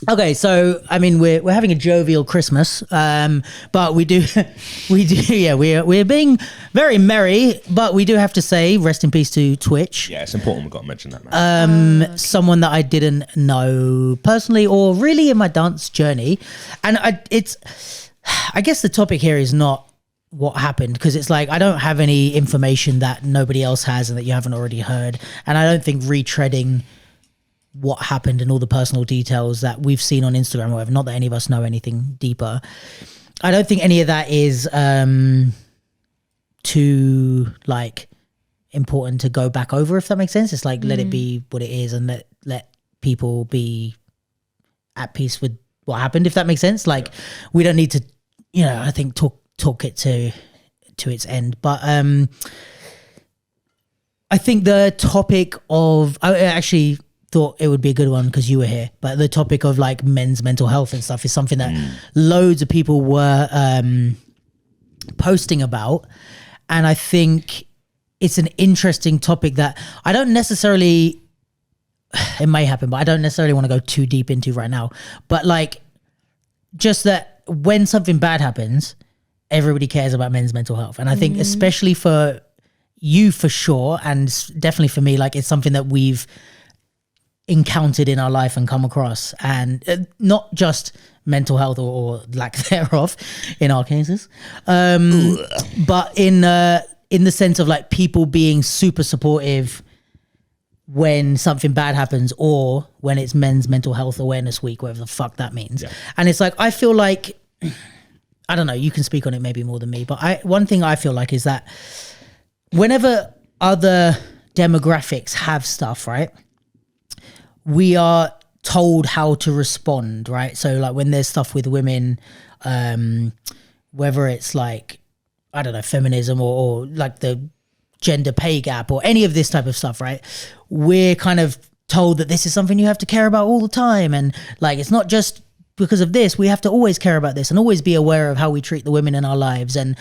Okay, so I mean we're having a jovial Christmas, but we do, yeah, we're being very merry, but we do have to say rest in peace to Twitch. Yeah, it's important. We've got to mention that, man. Someone that I didn't know personally or really in my dance journey, and I guess the topic here is not what happened, because it's like I don't have any information that nobody else has and that you haven't already heard, and I don't think retreading what happened and all the personal details that we've seen on Instagram or whatever, not that any of us know anything deeper, I don't think any of that is too like important to go back over, if that makes sense. It's like let it be what it is and let people be at peace with what happened, if that makes sense. Like we don't need to, I think talk it to its end. But I think the topic of, I actually thought it would be a good one because you were here, but the topic of like men's mental health and stuff is something that loads of people were posting about, and I think it's an interesting topic that I don't necessarily, it may happen, but I don't necessarily want to go too deep into right now. But like, just that when something bad happens, everybody cares about men's mental health, and I think especially for you for sure, and definitely for me, like it's something that we've encountered in our life and come across, and not just mental health or lack thereof in our cases, but in the sense of like people being super supportive when something bad happens or when it's Men's Mental Health Awareness Week, whatever the fuck that means. Yeah. And it's like, I feel like, I don't know, you can speak on it maybe more than me, but one thing I feel like is that whenever other demographics have stuff, right, we are told how to respond, right? So like when there's stuff with women, whether it's like, I don't know, feminism or like the gender pay gap or any of this type of stuff, right? We're kind of told that this is something you have to care about all the time. And like, it's not just because of this, we have to always care about this and always be aware of how we treat the women in our lives and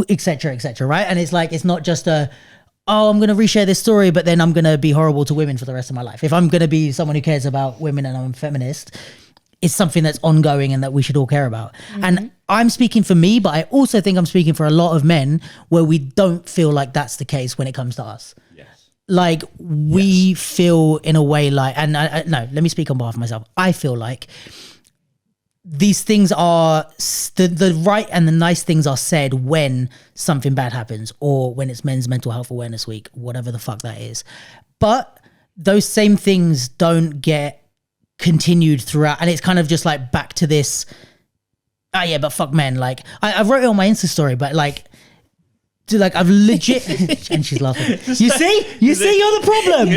et cetera, right? And it's like, it's not just I'm going to reshare this story, but then I'm going to be horrible to women for the rest of my life. If I'm going to be someone who cares about women and I'm a feminist, it's something that's ongoing and that we should all care about. And I'm speaking for me, but I also think I'm speaking for a lot of men where we don't feel like that's the case when it comes to us. Yes. Like we feel in a way like, and no, let me speak on behalf of myself. I feel like these things are the right and the nice things are said when something bad happens or when it's Men's Mental Health Awareness Week, whatever the fuck that is. But those same things don't get continued throughout, and it's kind of just like back to this, but fuck men. Like I wrote it on my Insta story, but like, I've legit, and she's laughing. You see, you're the problem.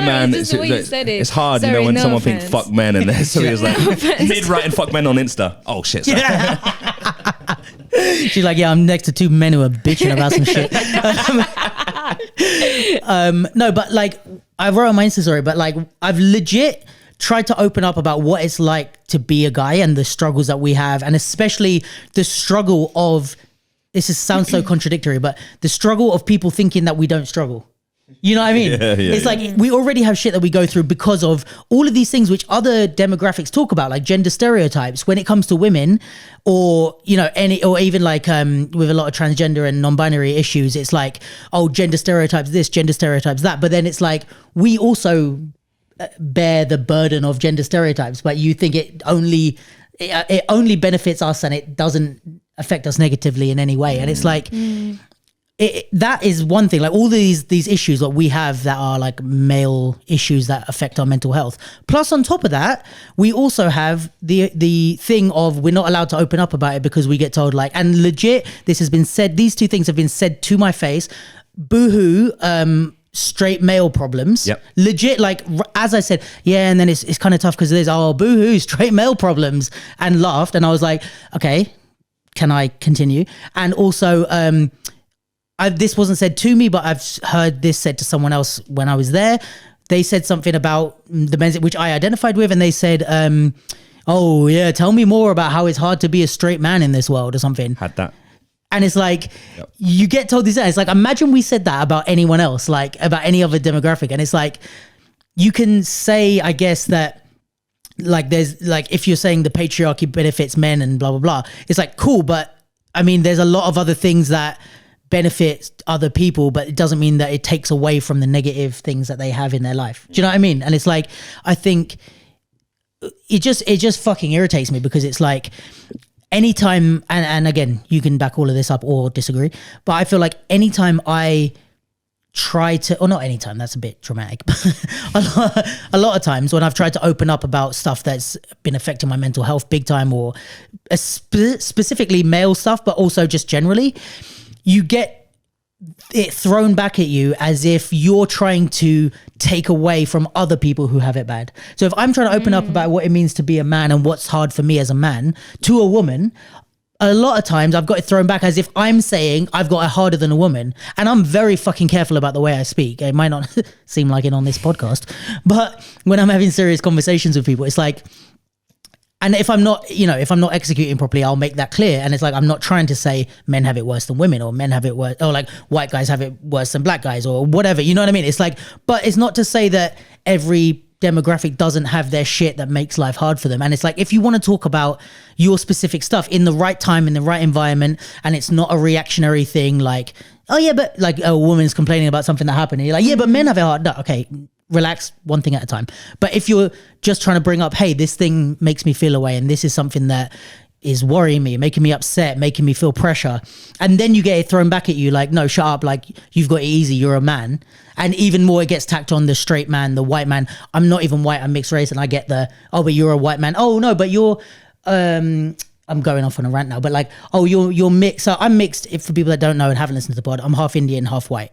Man, it's hard, sorry, when someone thinks fuck men, and then somebody was like, mid writing fuck men on Insta. Oh shit. She's like, I'm next to two men who are bitching about some shit. No, but like, I wrote on my Insta story, but like, I've legit tried to open up about what it's like to be a guy and the struggles that we have, and especially the struggle of, sounds so contradictory, but the struggle of people thinking that we don't struggle. You know what I mean? It's like we already have shit that we go through because of all of these things which other demographics talk about, like gender stereotypes when it comes to women, or or even like with a lot of transgender and non-binary issues, it's like, oh, gender stereotypes this, gender stereotypes that, but then it's like we also bear the burden of gender stereotypes, but you think it only benefits us and it doesn't affect us negatively in any way. And it's like that is one thing, like all these issues that we have that are like male issues that affect our mental health, plus on top of that we also have the thing of we're not allowed to open up about it because we get told like, and legit this has been said, these two things have been said to my face, boohoo, straight male problems. Legit, like as I said, and then it's kind of tough because there's boohoo, straight male problems, and laughed, and I was like, okay, can I continue? And also this wasn't said to me, but I've heard this said to someone else when I was there. They said something about the men's, which I identified with, and they said, tell me more about how it's hard to be a straight man in this world or something. Had that. And it's like, you get told this, it's like, imagine we said that about anyone else, like about any other demographic. And it's like, you can say, I guess, that like there's like, if you're saying the patriarchy benefits men and blah blah blah, it's like cool, but I mean there's a lot of other things that benefit other people, but it doesn't mean that it takes away from the negative things that they have in their life. Do you know what I mean? And it's like, I think it just fucking irritates me, because it's like anytime, and again, you can back all of this up or disagree, but I feel like anytime I try to, or not anytime, that's a bit dramatic, but a lot of times when I've tried to open up about stuff that's been affecting my mental health big time, or specifically male stuff, but also just generally, you get it thrown back at you as if you're trying to take away from other people who have it bad. So if I'm trying to open up about what it means to be a man and what's hard for me as a man to a woman, a lot of times I've got it thrown back as if I'm saying I've got it harder than a woman. And I'm very fucking careful about the way I speak. It might not seem like it on this podcast, but when I'm having serious conversations with people, it's like, and if I'm not, if I'm not executing properly, I'll make that clear. And it's like, I'm not trying to say men have it worse than women, or men have it worse, or like white guys have it worse than black guys, or whatever. You know what I mean? It's like, but it's not to say that every demographic doesn't have their shit that makes life hard for them. And it's like, if you want to talk about your specific stuff in the right time, in the right environment, and it's not a reactionary thing like, oh yeah, but like a woman's complaining about something that happened, and you're like, yeah, but men have it hard. No, okay, relax, one thing at a time. But if you're just trying to bring up, hey, this thing makes me feel away, and this is something that is worrying me, making me upset, making me feel pressure, and then you get it thrown back at you like, no, shut up, like you've got it easy, you're a man. And even more, it gets tacked on the straight man, the white man. I'm not even white, I'm mixed race, and I get oh, but you're a white man. Oh no, but you're I'm going off on a rant now, but like, oh, you're mixed. So I'm mixed, if for people that don't know and haven't listened to the pod, I'm half Indian, half white.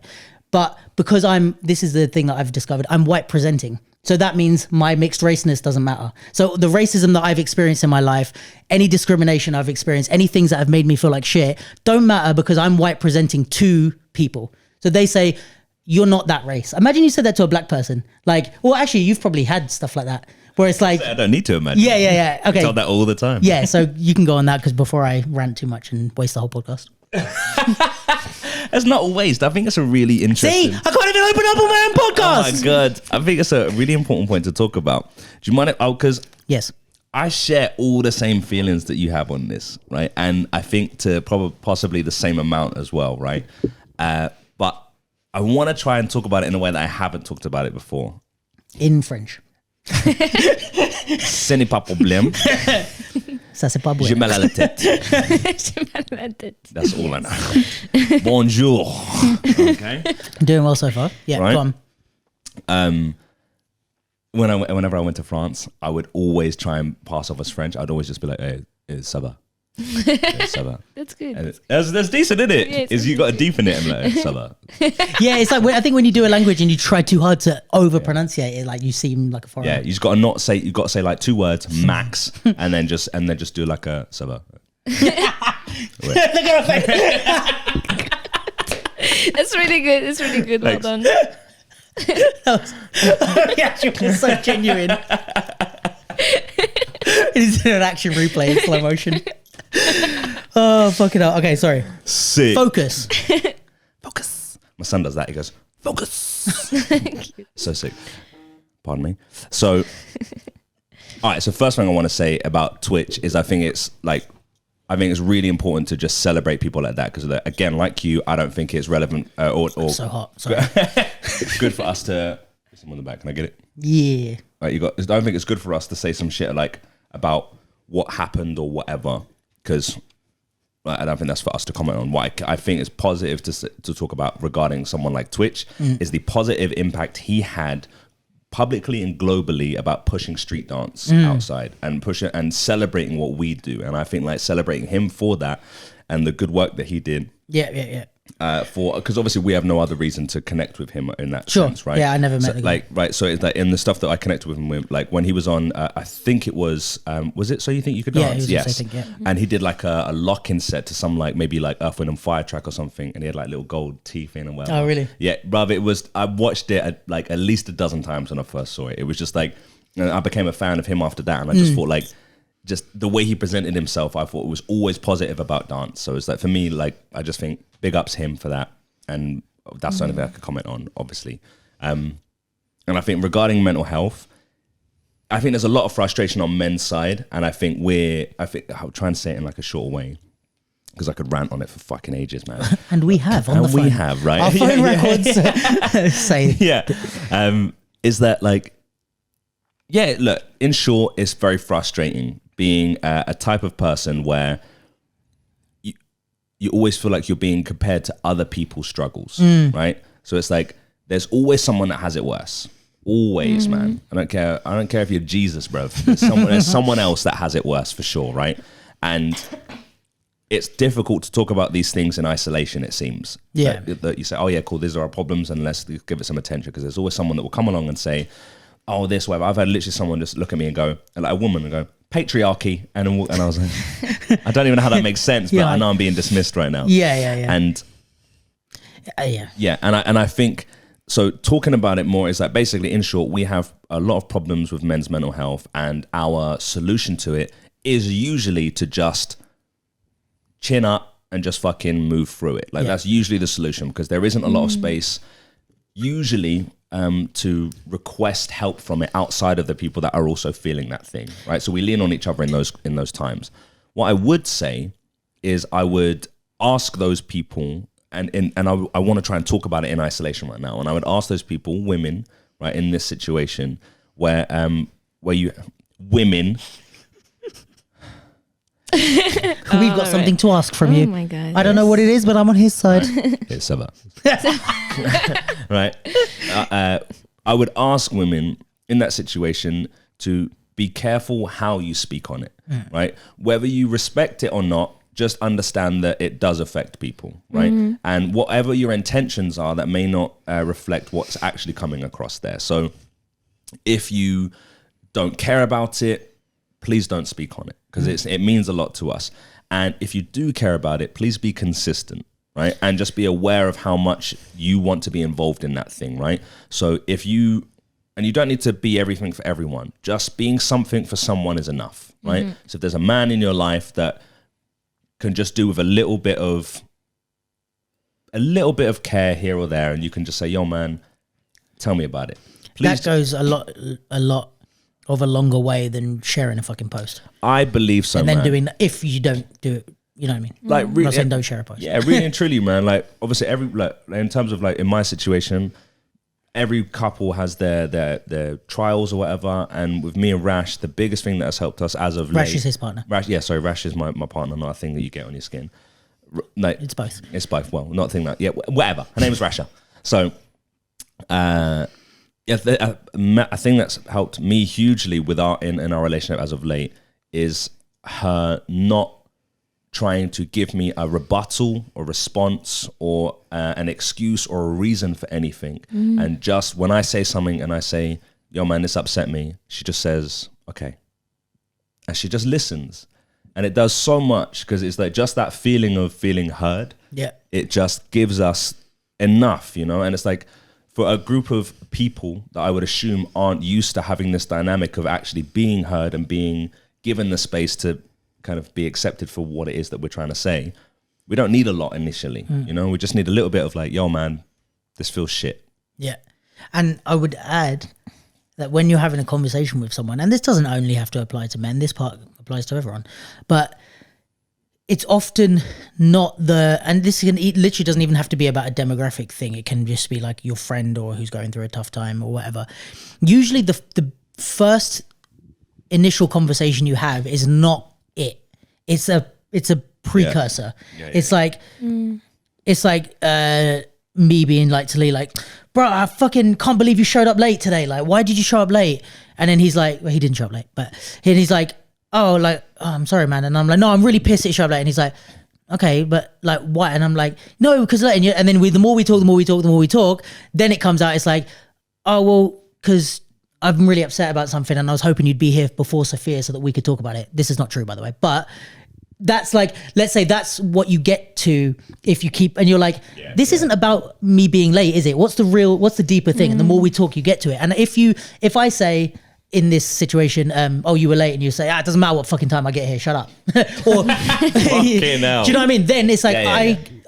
But because this is the thing that I've discovered, I'm white presenting. So that means my mixed raceness doesn't matter. So the racism that I've experienced in my life, any discrimination I've experienced, any things that have made me feel like shit, don't matter, because I'm white presenting to people. So they say, you're not that race. Imagine you said that to a black person. Like, well, actually, you've probably had stuff like that, where it's like, I don't need to imagine. Yeah. Okay. I tell that all the time. Yeah, so you can go on that, because before I rant too much and waste the whole podcast. It's not a waste. I think it's a really interesting. See, I can't even open up on my own podcast. Oh my god! I think it's a really important point to talk about. Do you mind? Because yes, I share all the same feelings that you have on this, right? And I think to possibly the same amount as well, right? But I want to try and talk about it in a way that I haven't talked about it before. In French. Ce n'est pas problème. Ça c'est pas bon. J'ai mal à la tête. J'ai mal à la tête. That's all I know. Bonjour. Okay. Doing well so far. Yeah, right? Go on. Whenever I went to France, I would always try and pass off as French. I'd always just be like, hey, ça va. That's good. That's decent, isn't it? Yeah, is you got a deep in it. I'm like, ça va. Yeah, it's like, I think when you do a language and you try too hard to over pronunciate it, like you seem like a foreigner. Yeah, you just got to not say. You got to say like 2 words max, and then just do like a ça va. Look at her face. That's really good. It's really good. Well done. Yeah, she was so genuine. It's an action replay in slow motion. Oh, fuck it up. Okay, sorry. Sick. Focus. Focus. My son does that. He goes, focus. So sick. Pardon me. So, all right. So first thing I want to say about Twitch is I think it's really important to just celebrate people like that, because again, like you, I don't think it's relevant or so hot. Sorry. Good for us to. Someone in the back. Can I get it? Yeah. Right, I don't think it's good for us to say some shit like about what happened or whatever, because I don't think that's for us to comment on. What I think is positive to talk about regarding someone like Twitch is the positive impact he had publicly and globally about pushing street dance outside and pushing and celebrating what we do. And I think like celebrating him for that and the good work that he did. Yeah. Because obviously we have no other reason to connect with him in that sense, right? Yeah, I never met the guy. Right. So it's like in the stuff that I connected with him with, like when he was on, I think it was it So You Think You Could Dance? Yeah, yes. And he did like a lock-in set to some like maybe like Earth, Wind and Fire track or something, and he had like little gold teeth in and whatever. Oh, really? Yeah, bruv, it was. I watched it at least a dozen times when I first saw it. It was just like, and I became a fan of him after that, and I just thought like, just the way he presented himself, I thought it was always positive about dance. So it's like for me, like I just think big ups him for that. And that's the only thing I could comment on, obviously. And I think regarding mental health, I think there's a lot of frustration on men's side, and I think I'll try and say it in like a short way, because I could rant on it for fucking ages, man. And we have on the phone. We have, right? Our phone records say. Yeah. Is that like, yeah, look, in short, it's very frustrating being a type of person where you always feel like you're being compared to other people's struggles, right? So it's like, there's always someone that has it worse. Always, man. I don't care if you're Jesus, bro. There's someone else that has it worse for sure, right? And it's difficult to talk about these things in isolation, it seems. Yeah. That you say, oh yeah, cool, these are our problems, and let's give it some attention, because there's always someone that will come along and say, oh, this, whatever. I've had literally someone just look at me and go, like a woman, and go, patriarchy, and I was like, I don't even know how that makes sense, but I know I'm being dismissed right now. Yeah. And and I think, so talking about it more is that basically, in short, we have a lot of problems with men's mental health, and our solution to it is usually to just chin up and just fucking move through it. Like that's usually the solution, because there isn't a lot of space usually to request help from it outside of the people that are also feeling that thing, right? So we lean on each other in those times. What I would say is I would ask those people, and I want to try and talk about it in isolation right now, and I would ask those people, women, right, in this situation where you women we've got something to ask from you. Oh my God. I don't know what it is, but I'm on his side. It's Seba. Right? I would ask women in that situation to be careful how you speak on it, right? Whether you respect it or not, just understand that it does affect people, right? And whatever your intentions are, that may not reflect what's actually coming across there. So if you don't care about it, please don't speak on it, because it means a lot to us. And if you do care about it, please be consistent, right? And just be aware of how much you want to be involved in that thing, right? So you don't need to be everything for everyone. Just being something for someone is enough, right? So if there's a man in your life that can just do with a little bit of care here or there, and you can just say, yo man, tell me about it. Please. That goes a lot of a longer way than sharing a fucking post. I believe so, and then man. doing that, if you don't do it, you know what I mean? Like, I'm not saying don't share a post. Yeah, really and truly, man. Like, obviously, in terms of like in my situation, every couple has their trials or whatever. And with me and Rash, the biggest thing that has helped us as of late. Rash is his partner. Rash is my partner, not a thing that you get on your skin. Like, It's both. It's both. Well, not a thing that, yeah, whatever. Her name is Rasha. So, a thing that's helped me hugely in our relationship as of late is her not trying to give me a rebuttal or response or an excuse or a reason for anything. And just when I say something and I say, yo man, this upset me, she just says, okay. And she just listens. And it does so much, because it's like just that feeling of feeling heard. Yeah. It just gives us enough, you know? And it's like, for a group of people that I would assume aren't used to having this dynamic of actually being heard and being given the space to kind of be accepted for what it is that we're trying to say, we don't need a lot initially, you know? We just need a little bit of like, yo man, this feels shit. Yeah. And I would add that when you're having a conversation with someone, and this doesn't only have to apply to men, this part applies to everyone, but it's often not and this it literally doesn't even have to be about a demographic thing. It can just be like your friend or who's going through a tough time or whatever. Usually the first initial conversation you have is not it. It's a precursor. Yeah, it's like me being like to Lee, like, bro, I fucking can't believe you showed up late today. Like, why did you show up late? And then he's like, well, he didn't show up late, but he's like, oh, I'm sorry, man. And I'm like, no, I'm really pissed that you showed up late. And he's like, okay, but like, what? And I'm like, no, because and then the more we talk, then it comes out, it's like, oh, well, because I'm really upset about something and I was hoping you'd be here before Sophia so that we could talk about it. This is not true, by the way. But that's like, let's say that's what you get to if you keep, and you're like, this isn't about me being late, is it? What's the deeper thing? And the more we talk, you get to it. And if I say, in this situation, oh, you were late, and you say, it doesn't matter what fucking time I get here, shut up. Or, do you know what I mean? Then it's like,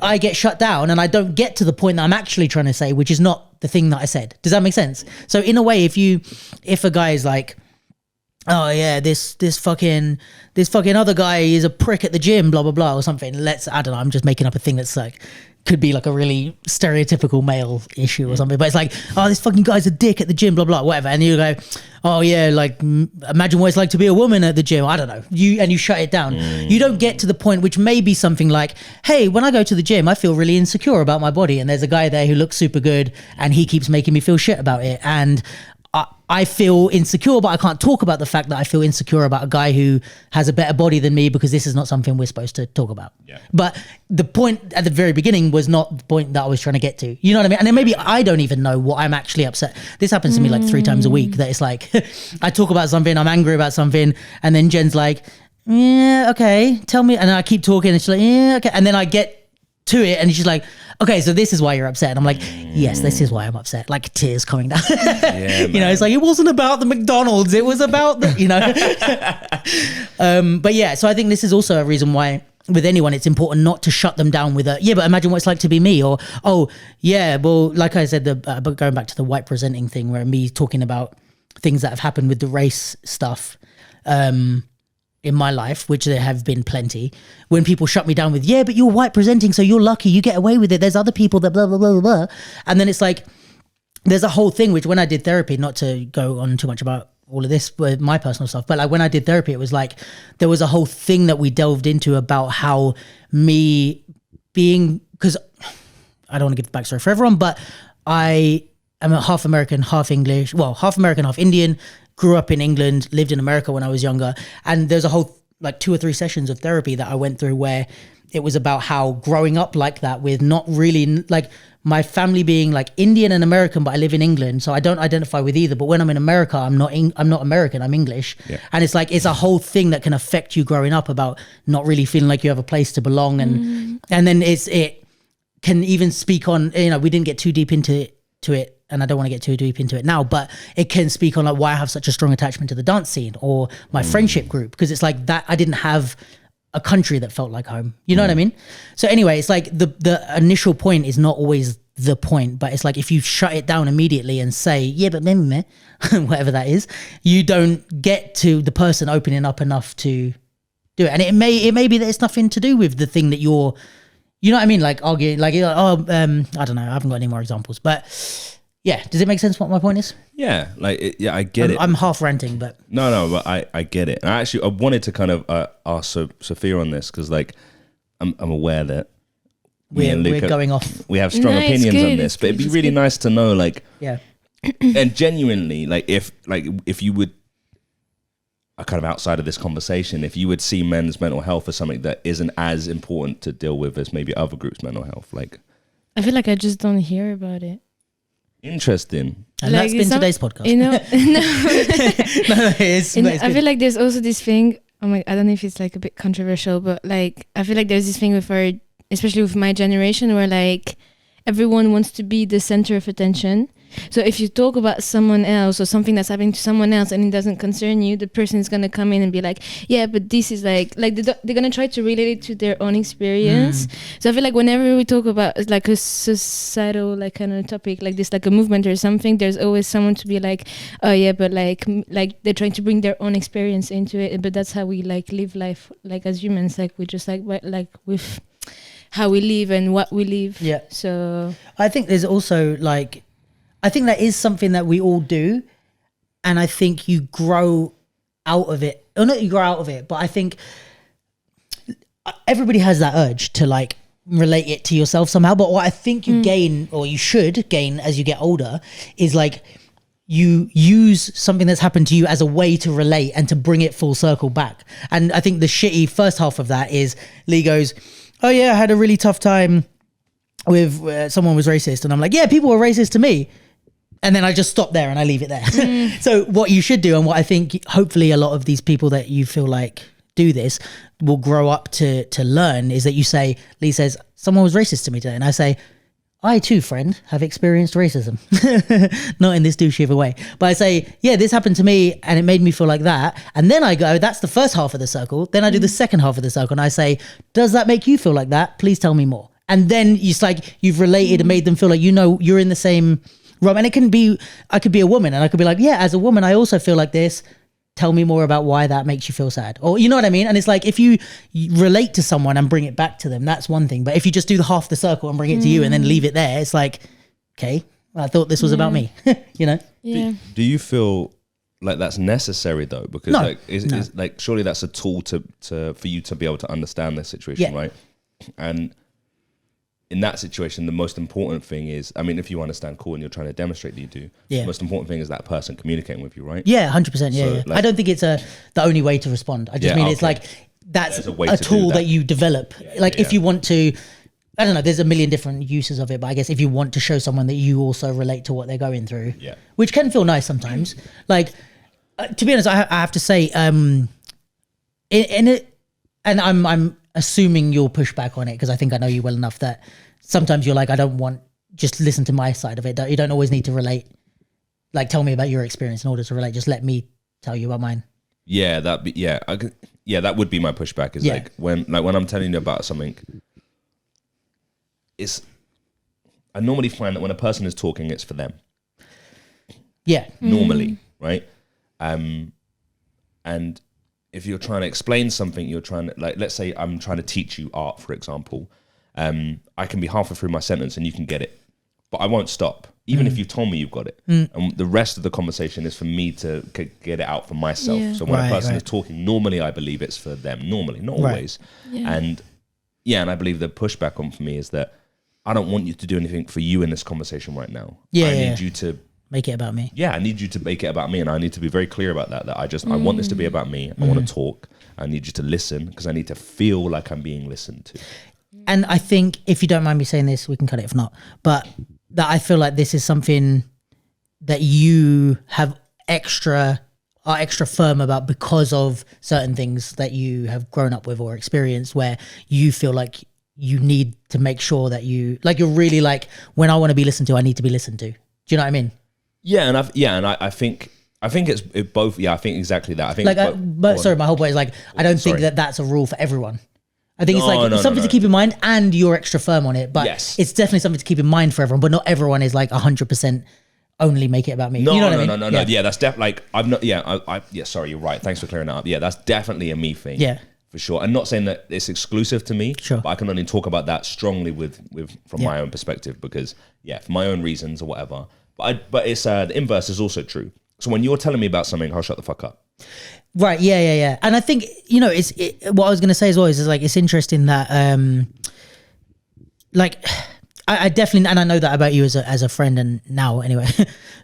I get shut down and I don't get to the point that I'm actually trying to say, which is not the thing that I said. Does that make sense? So in a way, if a guy is like, oh yeah, this fucking other guy is a prick at the gym, blah blah blah, or something. I don't know, I'm just making up a thing that's like could be like a really stereotypical male issue or something, but it's like, oh, this fucking guy's a dick at the gym, blah blah, whatever, and you go, oh yeah, like imagine what it's like to be a woman at the gym. I don't know, you shut it down. You don't get to the point, which may be something like, hey, when I go to the gym, I feel really insecure about my body, and there's a guy there who looks super good, and he keeps making me feel shit about it, and I feel insecure, but I can't talk about the fact that I feel insecure about a guy who has a better body than me, because this is not something we're supposed to talk about. Yeah. But the point at the very beginning was not the point that I was trying to get to. You know what I mean? And then maybe I don't even know what I'm actually upset. This happens to me like 3 times a week, that it's like I talk about something, I'm angry about something, and then Jen's like, yeah, okay, tell me. And I keep talking, and she's like, yeah, okay. And then I get to it, and she's like, okay, so this is why you're upset. And I'm like, yes, this is why I'm upset. Like tears coming down. Yeah, you know, it's like, it wasn't about the McDonald's, it was about the, you know. But yeah, so I think this is also a reason why with anyone it's important not to shut them down with a, yeah, but imagine what it's like to be me, or, oh yeah, well, like I said, but going back to the white presenting thing, where me talking about things that have happened with the race stuff, in my life, which there have been plenty, when people shut me down with, yeah, but you're white presenting, so you're lucky, you get away with it, there's other people that blah blah blah blah blah. And then it's like, there's a whole thing, which when I did therapy, not to go on too much about all of this with my personal stuff, but like when I did therapy, it was like there was a whole thing that we delved into about how me being, because I don't want to give the backstory for everyone, but I am a half American, half English, well, half American, half Indian, grew up in England, lived in America when I was younger. And there's a whole like 2 or 3 sessions of therapy that I went through where it was about how growing up like that, with not really like my family being like Indian and American, but I live in England, so I don't identify with either. But when I'm in America, I'm not American, I'm English. Yeah. And it's like, it's a whole thing that can affect you growing up about not really feeling like you have a place to belong. And then it can even speak on, you know, we didn't get too deep into it, and I don't want to get too deep into it now, but it can speak on like why I have such a strong attachment to the dance scene or my friendship group, because it's like that I didn't have a country that felt like home. You know what I mean? So anyway, it's like the initial point is not always the point, but it's like if you shut it down immediately and say, yeah, but meh, whatever that is, you don't get to the person opening up enough to do it. And it may be that it's nothing to do with the thing that you're, you know what I mean? Like arguing, like, oh, I don't know, I haven't got any more examples, but yeah, does it make sense what my point is? Yeah, like, yeah, I get it. I'm half ranting, but... No, but I get it. And I wanted to kind of ask Sophia on this, because like, I'm aware that we're going off. We have strong opinions on this, but it'd be really nice to know, like... Yeah. And genuinely, like, if you would, kind of outside of this conversation, if you would see men's mental health as something that isn't as important to deal with as maybe other groups' mental health, like... I feel like I just don't hear about it. Interesting. And like, that's been today's podcast. You know, no. I feel like there's also this thing, I don't know if it's like a bit controversial, but like, I feel like there's this thing with especially with my generation, where like everyone wants to be the center of attention. So if you talk about someone else or something that's happening to someone else and it doesn't concern you, the person is going to come in and be like, yeah, but this is like they're going to try to relate it to their own experience. So I feel like whenever we talk about like a societal like kind of topic like this, like a movement or something, there's always someone to be like, oh yeah, but like they're trying to bring their own experience into it. But that's how we like live life, like as humans, like we just like with how we live and what we live. Yeah. So I think there's also like, I think that is something that we all do, and I think you grow out of it. Or not you grow out of it, but I think everybody has that urge to like relate it to yourself somehow. But what I think you gain, or you should gain as you get older, is like you use something that's happened to you as a way to relate and to bring it full circle back. And I think the shitty first half of that is Lee goes, oh yeah, I had a really tough time with someone was racist. And I'm like, yeah, people were racist to me. And then I just stop there and I leave it there. So what you should do, and what I think hopefully a lot of these people that you feel like do this will grow up to learn, is that you say, Lee says, someone was racist to me today. And I say, I too, friend, have experienced racism. Not in this douchey of a way. But I say, yeah, this happened to me and it made me feel like that. And then I go, that's the first half of the circle. Then I do the second half of the circle and I say, does that make you feel like that? Please tell me more. And then it's like you've related and made them feel like, you know, you're in the same... And it can be, I could be a woman and I could be like, yeah, as a woman, I also feel like this. tell me more about why that makes you feel sad, or you know what I mean. And it's like, if you relate to someone and bring it back to them, that's one thing, but if you just do the half the circle and bring it to you and then leave it there, it's like, okay, I thought this was about me. You know. Yeah. Do you feel like that's necessary though? Because No, like is like, surely that's a tool to for you to be able to understand this situation, Yeah. right? And in that situation, the most important thing is, I mean, if you understand, cool, and you're trying to demonstrate that you do, Yeah. the most important thing is that person communicating with you, right? Yeah, 100%. Yeah, So, yeah. like- I don't think it's the only way to respond. I just Yeah, mean it's okay. like that's There's a way a to do tool that. that you develop. Like if yeah. you want to, I don't know. There's a million different uses of it, but I guess if you want to show someone that you also relate to what they're going through, Yeah. which can feel nice sometimes. Like to be honest, I have to say, in it, and I'm assuming you'll push back on it because I think I know you well enough that sometimes you're like, I don't want, just listen to my side of it. You don't always need to relate. Like, tell me about your experience in order to relate. Just let me tell you about mine. Yeah, that would be my pushback. Is Yeah. like when I'm telling you about something, I normally find that when a person is talking, it's for them. Yeah. Normally, right? And if you're trying to explain something, you're trying to, like, let's say I'm trying to teach you art, for example. I can be halfway through my sentence and you can get it, but I won't stop, even if you told me you've got it. And the rest of the conversation is for me to get it out for myself. Yeah. So when Right, a person right. is talking, normally I believe it's for them. Normally, not Right. always. Yeah. And I believe the pushback on for me is that I don't want you to do anything for you in this conversation right now. Yeah, I yeah, need yeah. you to Make it about me. I need you to make it about me, and I need to be very clear about that. That I want this to be about me. I want to talk. I need you to listen because I need to feel like I'm being listened to. And I think, if you don't mind me saying this, we can cut it if not, but that I feel like this is something that you are extra firm about because of certain things that you have grown up with or experienced, where you feel like you need to make sure that you're really like, when I want to be listened to, I need to be listened to. Do you know what I mean? Yeah, and I think it's both. Yeah, I think exactly that. I think Like, it's but sorry, my whole point is like, I don't think Sorry. that that's a rule for everyone. I think it's No, like no, something no. to keep in mind, and you're extra firm on it. But Yes. it's definitely something to keep in mind for everyone. But not everyone is like 100% only make it about me. No, you know no, what I mean? no. Yeah, that's definitely like I'm not. Yeah, yeah. Sorry, you're right. Thanks for clearing that up. Yeah, that's definitely a me thing. Yeah. for sure. And not saying that it's exclusive to me. Sure. But I can only talk about that strongly from Yeah. my own perspective because for my own reasons or whatever. But it's the inverse is also true. So when you're telling me about something, I'll shut the fuck up. Right. Yeah. And I think, what I was going to say as well is like, it's interesting that, like, I definitely, and I know that about you as a friend, and now anyway,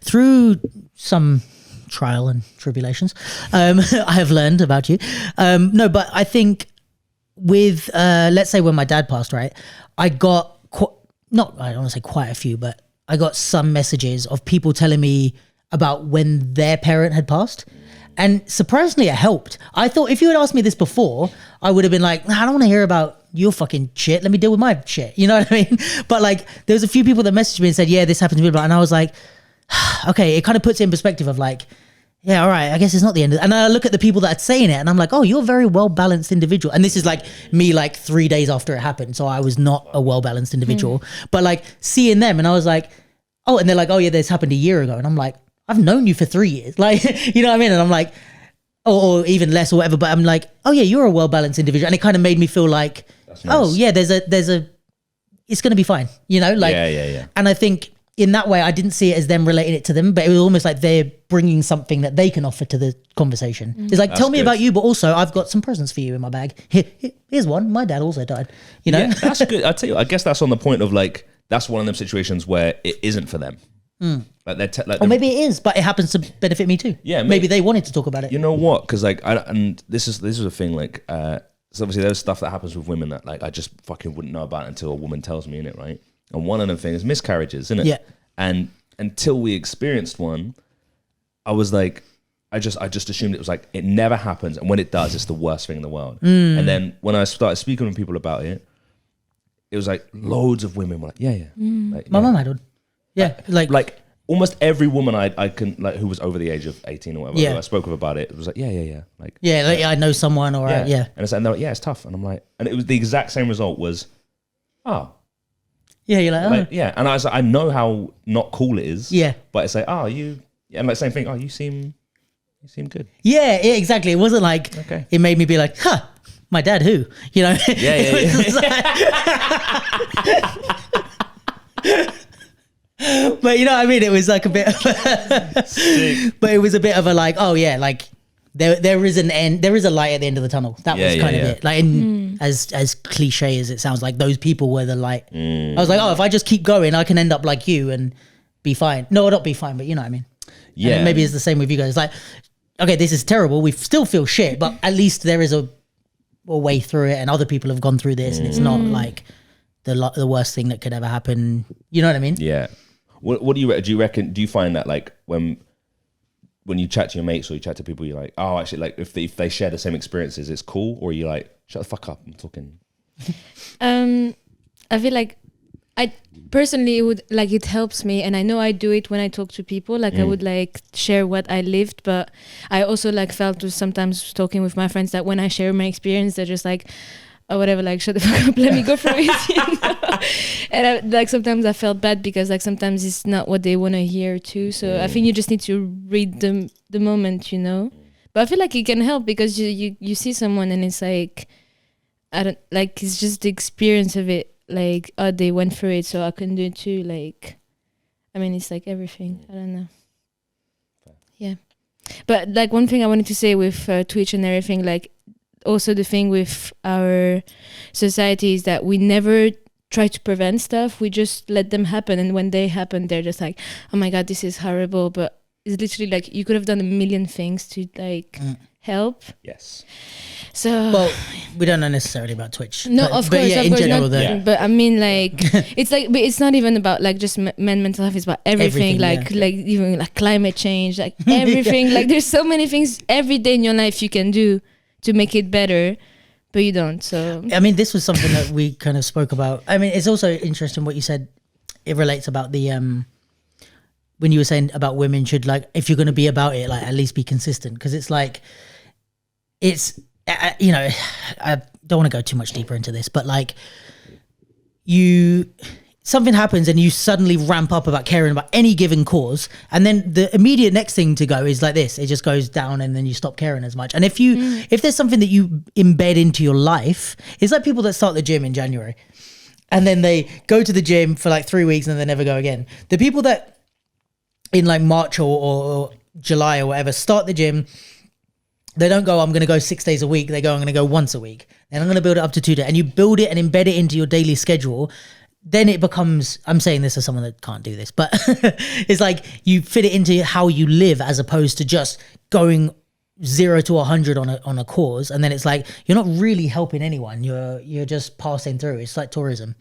through some trial and tribulations, I have learned about you. No, but I think with, let's say when my dad passed, right, I got, I don't want to say quite a few, but I got some messages of people telling me about when their parent had passed. And surprisingly, it helped. I thought if you had asked me this before, I would have been like, nah, I don't want to hear about your fucking shit. Let me deal with my shit. You know what I mean? But like, there was a few people that messaged me and said, yeah, this happened to me. And I was like, okay, it kind of puts it in perspective of like, yeah, all right, I guess it's not the end. And I look at the people that are saying it and I'm like, oh, you're a very well-balanced individual. And this is like me like 3 days after it happened. So I was not a well-balanced individual. But like seeing them and I was like, oh, and they're like, oh yeah, this happened a year ago. And I'm like, I've known you for 3 years. Like, you know what I mean? And I'm like, or even less or whatever. But I'm like, oh yeah, you're a well-balanced individual. And it kind of made me feel like, Nice. oh yeah, there's a, it's going to be fine. You know, like, Yeah. And I think in that way, I didn't see it as them relating it to them, but it was almost like they're bringing something that they can offer to the conversation. It's like, tell me good. about you, but also I've got some presents for you in my bag. Here's one. My dad also died. You know? Yeah, that's good. I tell you, I guess that's on the point of like, that's one of them situations where it isn't for them. Like they're Or maybe it is, but it happens to benefit me too. Yeah, maybe they wanted to talk about it. You know what? Because like, and this is a thing. Like, so obviously there's stuff that happens with women that like I just fucking wouldn't know about until a woman tells me in it, right? And one of them things is miscarriages, isn't it? Yeah. And until we experienced one, I was like, I just assumed it was like it never happens, and when it does, it's the worst thing in the world. And then when I started speaking with people about it, it was like loads of women were like, yeah. Like, My mum had one. Yeah, like almost every woman I can like who was over the age of 18 or whatever, Yeah. who I spoke with about it, it was like, yeah. Like, I know someone, or yeah. And it's like, no, yeah, it's tough. And I'm like, and it was the exact same result was, Yeah, you're like, oh. like, yeah. And I was like, I know how not cool it is. Yeah. But it's like, and like same thing. Oh, you seem You seem good. Yeah, exactly. It wasn't like Okay. it made me be like, huh, my dad who? You know? Yeah. But you know what I mean? It was like a bit of but it was a bit of a like, oh yeah, like there is an end, there is a light at the end of the tunnel. That was kind of it. Like as cliche as it sounds, like those people were the light. I was like, oh, if I just keep going, I can end up like you and be fine. No, not be fine, but you know what I mean? Yeah. And maybe it's the same with you guys. Like, okay, this is terrible. We still feel shit, but at least there is a way through it, and other people have gone through this, and it's not like the worst thing that could ever happen. You know what I mean? Yeah. What do you reckon? Do you find that like when you chat to your mates or you chat to people, you're like, oh, actually, like if they share the same experiences, it's cool, or you're like, shut the fuck up, I'm talking. I feel like I personally it helps me, and I know I do it when I talk to people. Like I would like share what I lived, but I also like felt to sometimes talking with my friends that when I share my experience, they're just like, or whatever, like shut the fuck up, let me go through it. You know? And like sometimes I felt bad because like sometimes it's not what they want to hear too. So I think you just need to read the moment, you know. But I feel like it can help because you see someone and it's like, I don't like, it's just the experience of it. Like, oh, they went through it, so I can do it too. Like, I mean, it's like everything. I don't know. Yeah, but like one thing I wanted to say with Twitch and everything, like. Also the thing with our society is that we never try to prevent stuff. We just let them happen, and when they happen, they're just like, oh my god, this is horrible. But it's literally like you could have done a million things to like help. Yes. So Well, we don't know necessarily about Twitch. no, but, of but course, yeah, of in course general, not. But I mean, like, it's like, but it's not even about like just men mental health. It's about everything, like even like climate change, like everything. Like, there's so many things every day in your life you can do to make it better, but you don't. So I mean, this was something that we kind of spoke about. I mean, it's also interesting what you said. It relates about the when you were saying about women should, like, if you're going to be about it, like, at least be consistent, because it's like it's you know, I don't want to go too much deeper into this, but like something happens and you suddenly ramp up about caring about any given cause, and then the immediate next thing to go is like this, it just goes down, and then you stop caring as much. And if there's something that you embed into your life, it's like people that start the gym in January and then they go to the gym for like 3 weeks and then they never go again. The people that in like March or July or whatever start the gym, they don't go, I'm going to go 6 days a week. They go, I'm going to go once a week. Then I'm going to build it up to 2 days. And you build it and embed it into your daily schedule. Then it becomes, I'm saying this as someone that can't do this, but it's like you fit it into how you live as opposed to just going 0 to 100 on a cause. And then it's like, you're not really helping anyone. You're just passing through. It's like tourism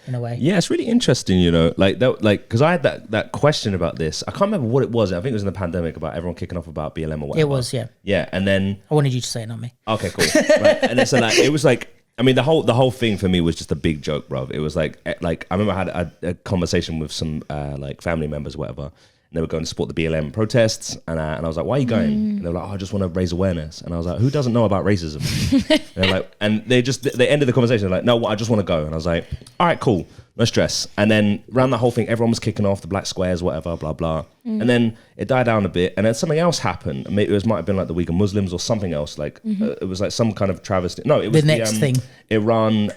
in a way. Yeah, it's really interesting, you know, like that, like, because I had that question about this. I can't remember what it was. I think it was in the pandemic about everyone kicking off about BLM or whatever. It was, yeah. Yeah, and then I wanted you to say it, not me. okay, cool. Right. And then so like it was like, I mean, the whole thing for me was just a big joke, bro. It was like I remember I had a conversation with some like family members, or whatever. And they were going to support the BLM protests, and I was like, "Why are you going?" And they were like, "Oh, I just want to raise awareness." And I was like, "Who doesn't know about racism?" And they're like, and they ended the conversation. They're like, "No, I just want to go." And I was like, "All right, cool, no stress." And then around that whole thing, everyone was kicking off the black squares, whatever, blah blah. And then it died down a bit, and then something else happened. Maybe it might have been like the Week of Muslims or something else. Like it was like some kind of travesty. No, it was the next thing. Israel,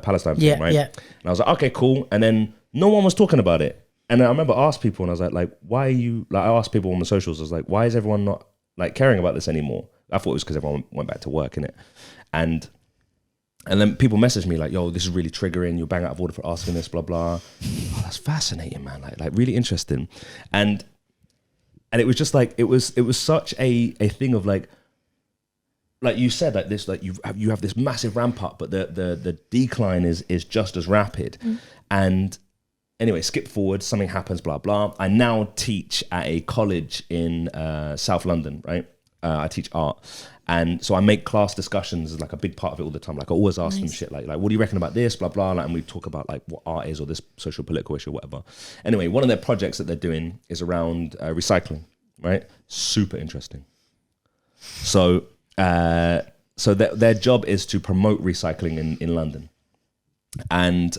Palestine thing, right? Yeah. And I was like, okay, cool. And then no one was talking about it. And I remember I asked people, and I was like, why are you, like, I asked people on the socials, I was like, why is everyone not like caring about this anymore? I thought it was because everyone went back to work, innit? And then people messaged me like, yo, this is really triggering. You're bang out of order for asking this, blah, blah. Oh, that's fascinating, man. Like really interesting. And it was just like, it was such a thing of like you said, like this, like you have this massive ramp up, but the decline is just as rapid. And anyway, skip forward, something happens, blah, blah. I now teach at a college in South London, right? I teach art. And so I make class discussions as like a big part of it all the time. Like I always ask them shit like, what do you reckon about this, blah, blah. Like, and we talk about like what art is or this social political issue or whatever. Anyway, one of their projects that they're doing is around recycling, right? Super interesting. So their job is to promote recycling in London. And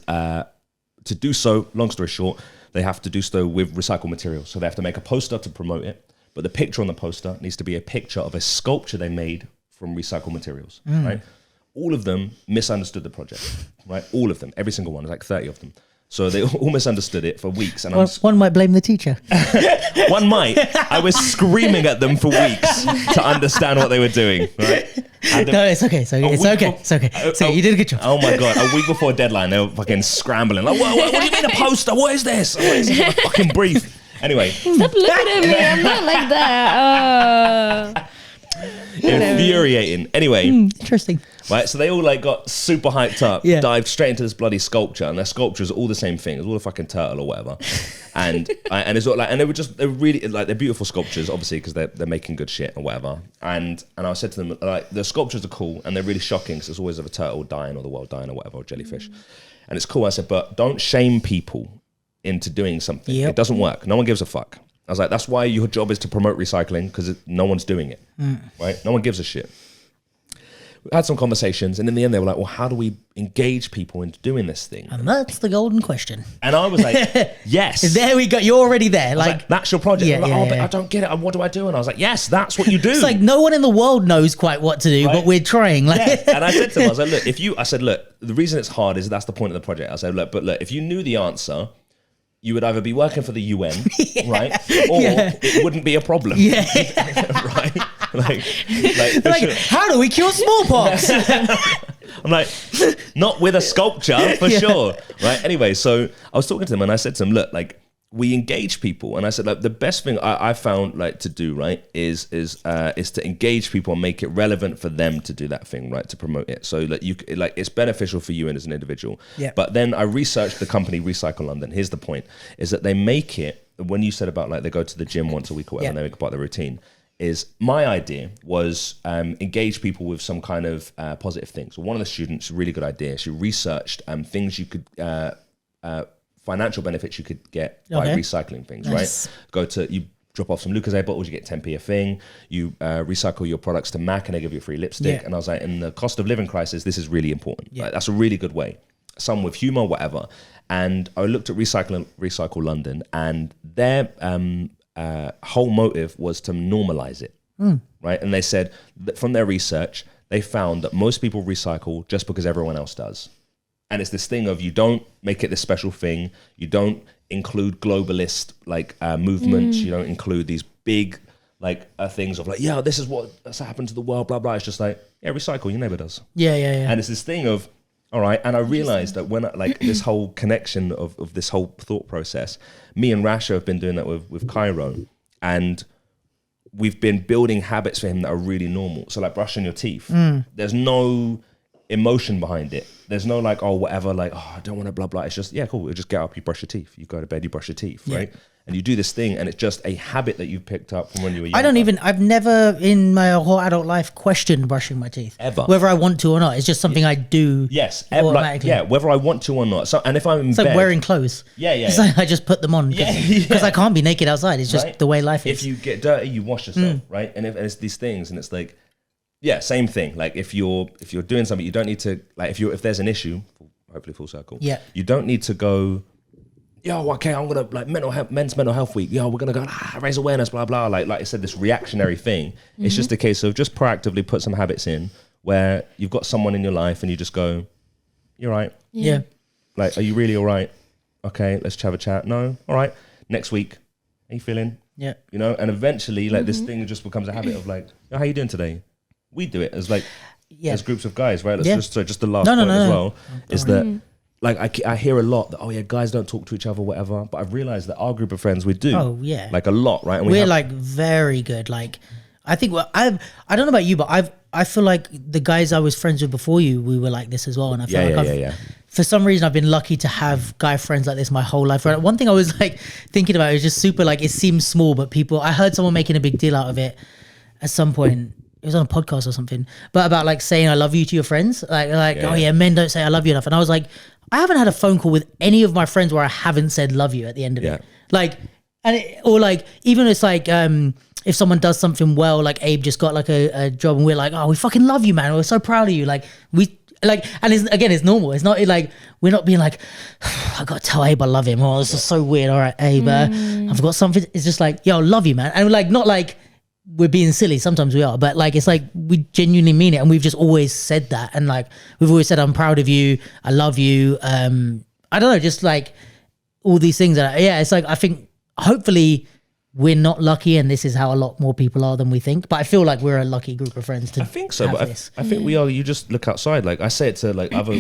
to do so, long story short, they have to do so with recycled materials. So they have to make a poster to promote it, but the picture on the poster needs to be a picture of a sculpture they made from recycled materials, right? All of them misunderstood the project, right? All of them, every single one, there's like 30 of them. So they all misunderstood it for weeks. And One might blame the teacher. one might. I was screaming at them for weeks to understand what they were doing, right? No, it's okay. So it's okay. It's okay. So you did a good job. Oh my God. A week before deadline, they were fucking scrambling. Like, what do you mean a poster? What is this? I'm like, this is my fucking brief. Anyway. Stop looking at me. I'm not like that. Infuriating. Anyway. Interesting. Right, so they all like got super hyped up, Yeah. dived straight into this bloody sculpture, and their sculpture is all the same thing. It's all a fucking turtle or whatever, and it's all like, and they're really like they're beautiful sculptures, obviously because they're making good shit or whatever. And I said to them like the sculptures are cool and they're really shocking because it's always of a turtle dying or the world dying or whatever or jellyfish, and it's cool. I said, but don't shame people into doing something. Yep. It doesn't work. No one gives a fuck. I was like, that's why your job is to promote recycling because no one's doing it, right? No one gives a shit. We had some conversations, and in the end, they were like, well, how do we engage people into doing this thing? And that's the golden question. And I was like, yes. There we go. You're already there. Like, that's your project. Yeah, Like, yeah, oh, but yeah. I don't get it. What do I do? And I was like, yes, that's what you do. It's like no one in the world knows quite what to do, Right. but we're trying. Like, Yeah. And I said to them, I was like, look, the reason it's hard is that's the point of the project. I said, look, if you knew the answer, you would either be working for the UN, right? Or it wouldn't be a problem. Yeah. Right? Like, for like, sure. how do we cure smallpox? I'm like, not with a sculpture for sure, right? Anyway, so I was talking to them and I said to them, look, like we engage people, and I said like the best thing I found like to do right is to engage people and make it relevant for them to do that thing, right? To promote it, so that it's beneficial for you and as an individual. Yeah. But then I researched the company Recycle London. Here's the point: is that they make it when you said about like they go to the gym once a week or whatever, and they make it part of the routine. Is my idea was engage people with some kind of positive thing. So one of the students, really good idea. She researched things you could, financial benefits you could get by recycling things. Nice. Right? You drop off some Lucozade bottles, you get 10p a thing. You recycle your products to MAC, and they give you a free lipstick. Yeah. And I was like, in the cost of living crisis, this is really important. Yeah. Like, that's a really good way. Some with humor, whatever. And I looked at Recycle London, and their whole motive was to normalize it, right? And they said that from their research, they found that most people recycle just because everyone else does. And it's this thing of you don't make it this special thing. You don't include globalist like movements. You don't include these big like things of like, yeah, this is what's happened to the world, blah, blah. It's just like, yeah, recycle, your neighbor does. Yeah. And it's this thing of, all right, and I realized that when this whole connection of this whole thought process, me and Rasha have been doing that with Cairo, and we've been building habits for him that are really normal. So like brushing your teeth, there's no emotion behind it. There's no like, oh, whatever, like, oh, I don't want to blah, blah. It's just, yeah, cool. You just get up, you brush your teeth. You go to bed, you brush your teeth, right? And you do this thing, and it's just a habit that you've picked up from when you were younger. I've never in my whole adult life questioned brushing my teeth. Ever. Whether I want to or not. It's just something I do. Yes. Automatically. Whether I want to or not. So, and if I'm in It's bed. like wearing clothes. Yeah. It's like I just put them on because I can't be naked outside. It's just Right? the way life is. If you get dirty, you wash yourself, right? And it's these things, and it's like, yeah, same thing. Like if you're doing something, you don't need to like if there's an issue, hopefully full circle. Yeah. You don't need to go, yo, okay, I'm gonna like men's mental health week. Yo, we're gonna go raise awareness, blah blah. Like I said, this reactionary thing. It's just a case of just proactively put some habits in where you've got someone in your life, and you just go, you're right. Yeah. Like, are you really all right? Okay, let's have a chat. No, all right. Next week, how you feeling? Yeah. You know, and eventually, like this thing just becomes a habit of like, oh, how you doing today? We do it as like as groups of guys, right? Let's just the last point as well is that like I hear a lot that guys don't talk to each other, whatever. But I've realized that our group of friends we do. Oh yeah. Like a lot, right? And We're like very good. Like I think I don't know about you, but I feel like the guys I was friends with before you, we were like this as well. And I feel like for some reason I've been lucky to have guy friends like this my whole life. Right? One thing I was like thinking about is just super like it seems small, but I heard someone making a big deal out of it at some point. It was on a podcast or something, but about like saying I love you to your friends, oh yeah, men don't say I love you enough. And I was like, I haven't had a phone call with any of my friends where I haven't said love you at the end of it. Like, or like even it's like if someone does something well, like Abe just got like a job, and we're like, oh, we fucking love you, man. We're so proud of you. Like like, and it's normal. It's not like we're not being like, I gotta tell Abe I love him. Oh, this is so weird. All right, Abe, I've got something. It's just like, yo, love you, man. And like, not like we're being silly. Sometimes we are, but like, it's like we genuinely mean it, and we've just always said that. And like, we've always said, I'm proud of you. I love you. I don't know, just like all these things. That it's like, I think hopefully we're not lucky, and this is how a lot more people are than we think. But I feel like we're a lucky group of friends. I think so, but I think we are. You just look outside. Like I say it to like other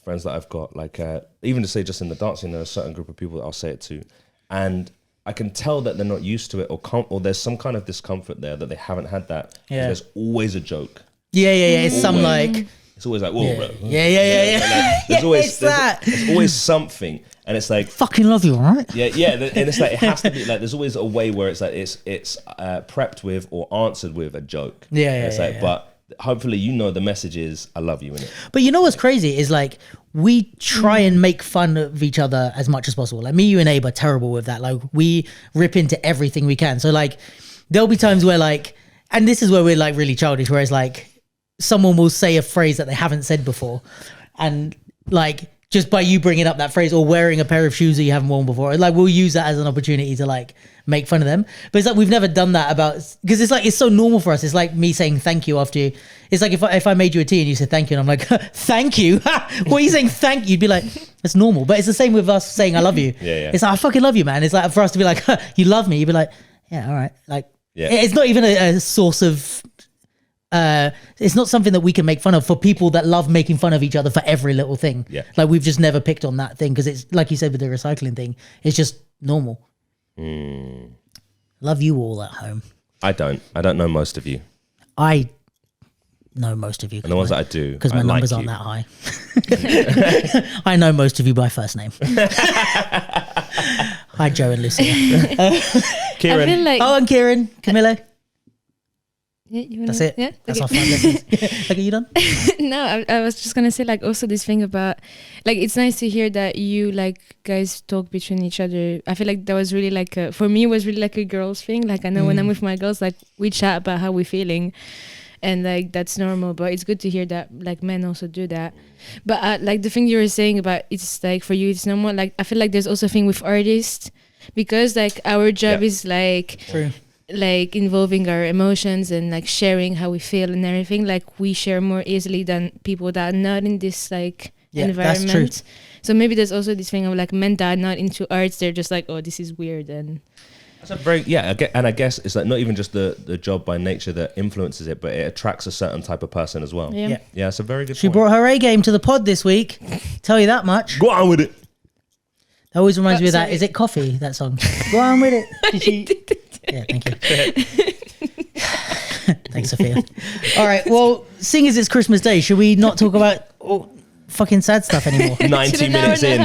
friends that I've got. Like even to say just in the dancing, there are a certain group of people that I'll say it to, and I can tell that they're not used to it, or there's some kind of discomfort there that they haven't had that. Yeah. There's always a joke. Yeah. It's some like. It's always like, whoa, bro. Yeah. Like, there's always there's always something, and it's like fucking love you, all right? yeah, and it's like it has to be like there's always a way where it's like it's prepped with or answered with a joke. But hopefully the message is I love you in it. But you know what's crazy is like we try and make fun of each other as much as possible. Like me, you, and Abe are terrible with that. Like we rip into everything we can. So like there'll be times where like, and this is where we're like really childish, where it's like someone will say a phrase that they haven't said before, and like just by you bringing up that phrase or wearing a pair of shoes that you haven't worn before, like we'll use that as an opportunity to like make fun of them. But it's like we've never done that because it's like it's so normal for us. It's like me saying thank you after you. It's like if I made you a tea and you said thank you and I'm like thank you. What are you saying thank you? You'd be like, it's normal. But it's the same with us saying I love you. Yeah. It's like I fucking love you, man. It's like for us to be like you love me. You'd be like, yeah, all right. Like it's not even a source of it's not something that we can make fun of for people that love making fun of each other for every little thing. Yeah. Like we've just never picked on that thing because it's like you said with the recycling thing, it's just normal. Love you all at home. I don't know most of you. I know most of you. And the ones that I do, because my I numbers like aren't that high. I know most of you by first name. Hi, Joe and Lucia. Kieran. I feel like Oh, and Kieran, Camilla. That's it. Yeah. That's Okay. our 5 lessons. Okay, you done? No, I was just gonna say like also this thing about like it's nice to hear that you like guys talk between each other. I feel like that was really like for me it was really like a girls thing. Like I know when I'm with my girls, like we chat about how we're feeling, and like that's normal. But it's good to hear that like men also do that. But like the thing you were saying about it's like for you it's normal. Like I feel like there's also a thing with artists because like our job is like. True. Like involving our emotions and like sharing how we feel and everything, like we share more easily than people that are not in this like environment. That's true. So maybe there's also this thing of like men that are not into arts, they're just like, oh, this is weird. And That's a very I guess it's like not even just the job by nature that influences it, but it attracts a certain type of person as well. yeah. Yeah, it's a very good She point. brought her A game to the pod this week. Tell you that much. Go on with it. That always reminds me of that. sorry. Is it Coffee? That song. Go on with it. Did she? Yeah, thank you. Thanks, Sophia. All right. Well, seeing as it's Christmas Day, should we not talk about fucking sad stuff anymore? 90 minutes in.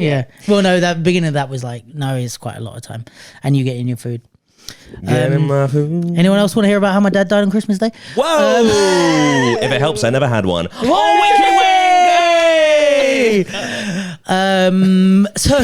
Yeah. Well, no, that beginning of that was like, no, it's quite a lot of time. And you getting your food. Getting my food. Anyone else want to hear about how my dad died on Christmas Day? Whoa! If it helps, I never had one. Oh, wiki wing! So